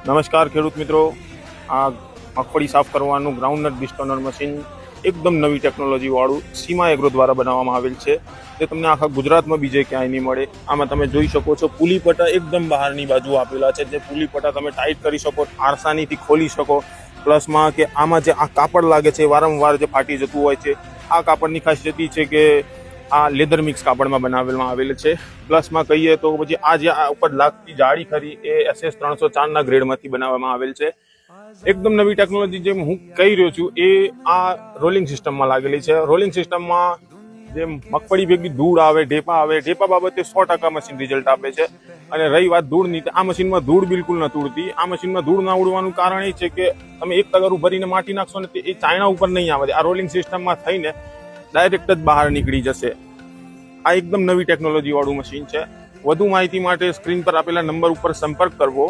નમસ્કાર ખેડૂત મિત્રો, આ મગફળી સાફ કરવાનું ગ્રાઉન્ડનટ ડિસ્ટોનર મશીન એકદમ નવી ટેકનોલોજી વાળું સીમા એગ્રો દ્વારા બનાવવામાં આવેલ છે, જે તમને આખા ગુજરાતમાં બીજે ક્યાંય નહીં મળે. આમાં તમે જોઈ શકો છો પુલી પટ્ટા એકદમ બહારની બાજુ આપેલા છે, જે પુલી પટ્ટા તમે ટાઈટ કરી શકો, આરસાનીથી ખોલી શકો. પ્લસમાં કે આમાં જે આ કાપડ લાગે છે વારંવાર જે ફાટી જતું હોય છે, આ કાપડની ખાસિયત એ છે કે આ લેધર મિક્સ કાપડમાં બનાવેલમાં આવેલ છે. પ્લસમાં કહીએ તો પછી આ જે ઉપર લાગતી જાળી ખરી એ SS 304 ગ્રેડમાંથી બનાવવામાં આવેલ છે. એકદમ નવી ટેકનોલોજી જે હું કહી રહ્યો છું એ આ રોલિંગ સિસ્ટમમાં લાગેલી છે. રોલિંગ સિસ્ટમમાં જે મગફળી ભેગી ધૂળ આવે, ઢેપા બાબતે 100% મશીન રિઝલ્ટ આપે છે. અને રહી વાત ધૂળની, આ મશીનમાં ધૂળ બિલકુલ નથી ઉડતી. આ મશીનમાં ધૂળ ના ઉડવાનું કારણ એ છે કે તમે એક તગારું ભરીને માટી નાખશો ને એ ચાયણા ઉપર નહીં આવે. આ રોલિંગ સિસ્ટમમાં થઈને ડાયરેક્ટ જ બહાર નીકળી જશે. આ એકદમ નવી ટેકનોલોજી વાળું મશીન છે. વધુ માહિતી માટે સ્ક્રીન પર આપેલા નંબર ઉપર સંપર્ક કરવો.